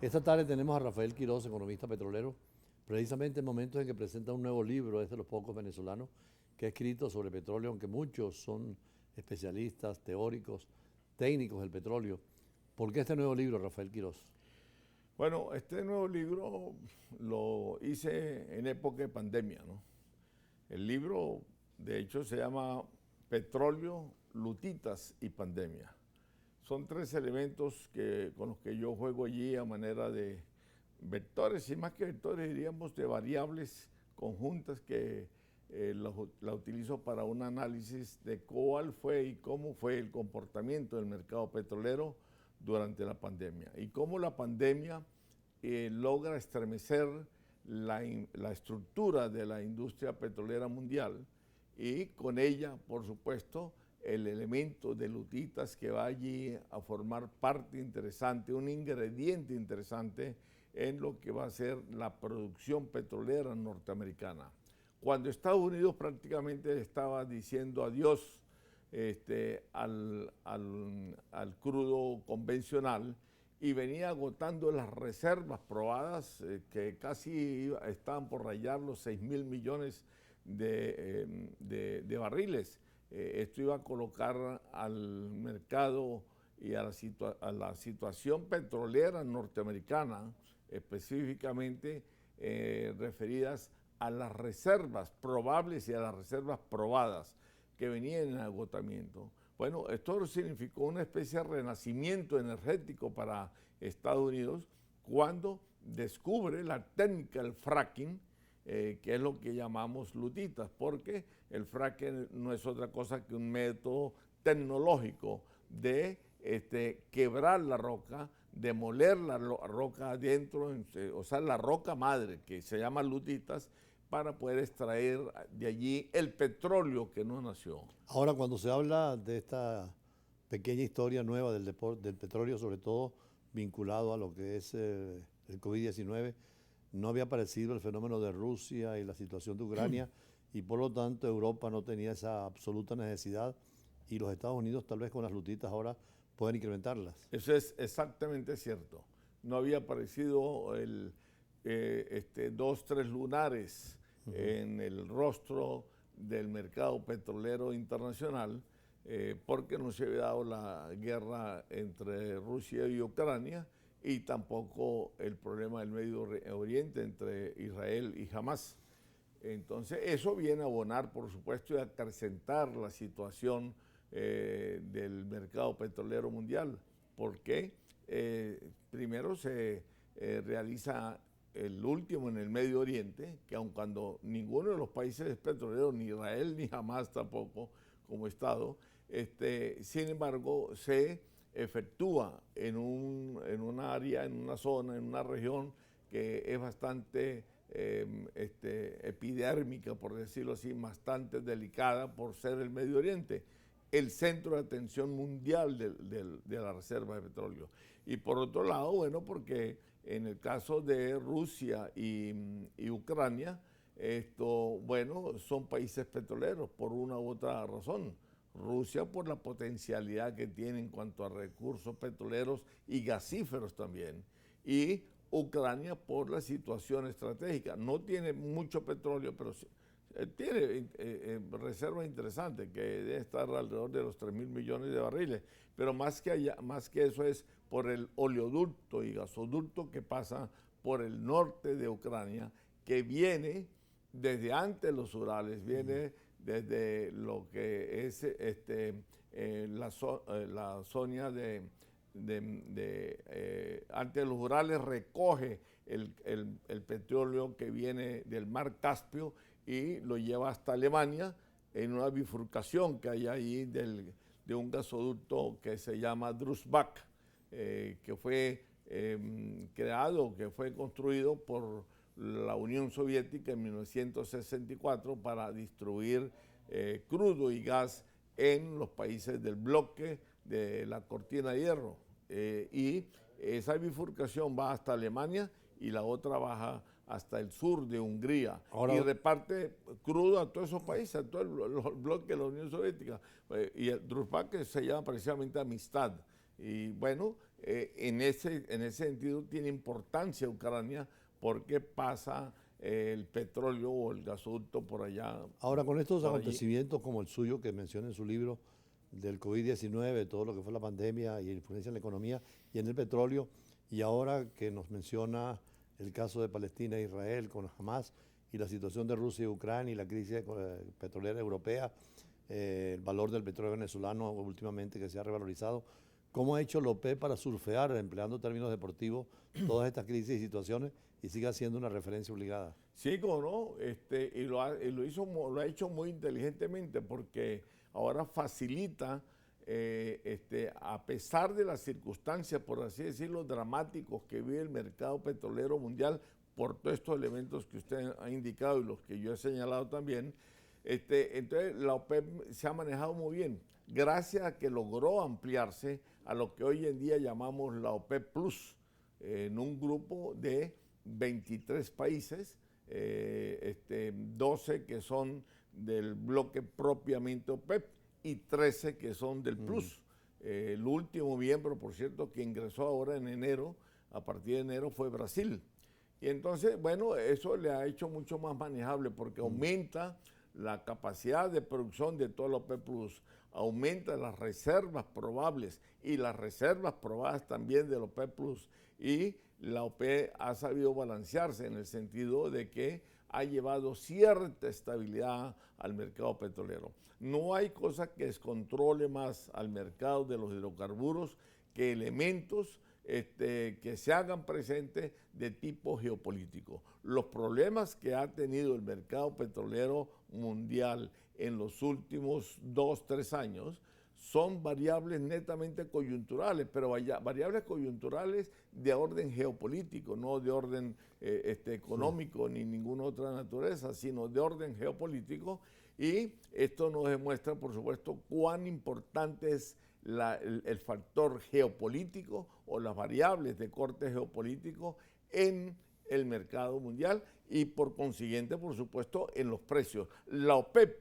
Esta tarde tenemos a Rafael Quiroz, economista petrolero, precisamente en momentos en que presenta un nuevo libro, es de los pocos venezolanos que ha escrito sobre petróleo, aunque muchos son especialistas, teóricos, técnicos del petróleo. ¿Por qué este nuevo libro, Rafael Quiroz? Bueno, este nuevo libro lo hice en época de pandemia, ¿no? El libro, de hecho, se llama Petróleo, Lutitas y Pandemia. Son tres elementos con los que yo juego allí a manera de vectores, y más que vectores, diríamos, de variables conjuntas que la utilizo para un análisis de cuál fue y cómo fue el comportamiento del mercado petrolero durante la pandemia y cómo la pandemia logra estremecer la estructura de la industria petrolera mundial y con ella, por supuesto, el elemento de lutitas que va allí a formar parte interesante, un ingrediente interesante en lo que va a ser la producción petrolera norteamericana. Cuando Estados Unidos prácticamente estaba diciendo adiós al crudo convencional y venía agotando las reservas probadas que casi estaban por rayar los 6.000 millones de barriles. Esto iba a colocar al mercado y a la situación petrolera norteamericana, específicamente referidas a las reservas probables y a las reservas probadas que venían en agotamiento. Bueno, esto significó una especie de renacimiento energético para Estados Unidos cuando descubre la técnica del fracking, que es lo que llamamos lutitas, porque el fracking no es otra cosa que un método tecnológico de quebrar la roca, demoler la roca adentro, o sea, la roca madre, que se llama lutitas, para poder extraer de allí el petróleo que no nació. Ahora, cuando se habla de esta pequeña historia nueva del petróleo, sobre todo vinculado a lo que es el COVID-19, no había aparecido el fenómeno de Rusia y la situación de Ucrania y por lo tanto Europa no tenía esa absoluta necesidad y los Estados Unidos tal vez con las lutitas ahora pueden incrementarlas. Eso es exactamente cierto. No había aparecido dos, tres lunares en el rostro del mercado petrolero internacional porque no se había dado la guerra entre Rusia y Ucrania y tampoco el problema del Medio Oriente entre Israel y Hamás. Entonces eso viene a abonar, por supuesto, y a acrecentar la situación del mercado petrolero mundial, porque primero se realiza el último en el Medio Oriente, que aun cuando ninguno de los países petroleros, ni Israel ni Hamás tampoco como Estado, sin embargo se efectúa en un área, en una zona, en una región que es bastante epidérmica, por decirlo así, bastante delicada por ser el Medio Oriente, el centro de atención mundial de la reserva de petróleo. Y por otro lado, bueno, porque en el caso de Rusia y Ucrania, bueno, son países petroleros por una u otra razón. Rusia por la potencialidad que tiene en cuanto a recursos petroleros y gasíferos también. Y Ucrania por la situación estratégica. No tiene mucho petróleo, pero tiene reservas interesantes que debe estar alrededor de los 3.000 millones de barriles. Pero más que eso es por el oleoducto y gasoducto que pasa por el norte de Ucrania, que viene desde antes de los Urales, viene desde lo que es la zona antes de los Urales, recoge el petróleo que viene del mar Caspio y lo lleva hasta Alemania en una bifurcación que hay ahí de un gasoducto que se llama Druzhbach, que fue creado, que fue construido por la Unión Soviética en 1964 para distribuir crudo y gas en los países del bloque de la cortina de hierro. Y esa bifurcación va hasta Alemania y la otra baja hasta el sur de Hungría. Ahora, y reparte crudo a todos esos países, a todo el bloque de la Unión Soviética. Y el Druzhbach se llama precisamente Amistad. Y bueno, en ese sentido tiene importancia Ucrania porque pasa el petróleo o el gasoducto por allá. Ahora, con estos por allí. acontecimientos como el suyo que menciona en su libro del COVID-19, todo lo que fue la pandemia y influencia en la economía y en el petróleo, y ahora que nos menciona el caso de Palestina e Israel con Hamas y la situación de Rusia y Ucrania y la crisis petrolera europea, el valor del petróleo venezolano últimamente que se ha revalorizado, ¿cómo ha hecho la OPEP para surfear, empleando términos deportivos, todas estas crisis y situaciones y siga siendo una referencia obligada? Sí, como no, y lo ha hecho muy inteligentemente porque ahora facilita, a pesar de las circunstancias, por así decirlo, dramáticos que vive el mercado petrolero mundial, por todos estos elementos que usted ha indicado y los que yo he señalado también, entonces la OPEP se ha manejado muy bien, gracias a que logró ampliarse a lo que hoy en día llamamos la OPEP Plus, en un grupo de 23 países, 12 que son del bloque propiamente OPEP y 13 que son del Plus. El último miembro, por cierto, que ingresó ahora en enero, a partir de enero, fue Brasil. Y entonces, bueno, eso le ha hecho mucho más manejable porque aumenta la capacidad de producción de toda la OPEP Plus, aumenta las reservas probables y las reservas probadas también de la OPEP Plus. Y la OPEP ha sabido balancearse en el sentido de que ha llevado cierta estabilidad al mercado petrolero. No hay cosa que descontrole más al mercado de los hidrocarburos que elementos que se hagan presentes de tipo geopolítico. Los problemas que ha tenido el mercado petrolero mundial en los últimos 2-3 años son variables netamente coyunturales, pero variables coyunturales de orden geopolítico, no de orden económico ni ninguna otra naturaleza, sino de orden geopolítico. Y esto nos demuestra, por supuesto, cuán importante es el factor geopolítico o las variables de corte geopolítico en el mercado mundial y por consiguiente, por supuesto, en los precios. La OPEP,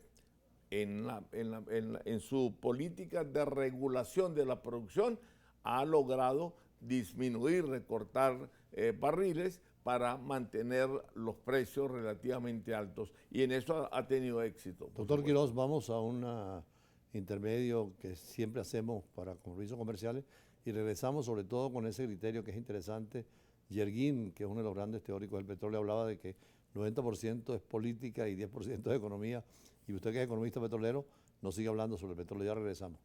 en su política de regulación de la producción, ha logrado disminuir, recortar barriles para mantener los precios relativamente altos y en eso ha tenido éxito. Doctor Quiroz, vamos a un intermedio que siempre hacemos para compromisos comerciales y regresamos sobre todo con ese criterio que es interesante. Yergin, que es uno de los grandes teóricos del petróleo, hablaba de que 90% es política y 10% es economía. Y usted que es economista petrolero nos sigue hablando sobre el petróleo. Ya regresamos.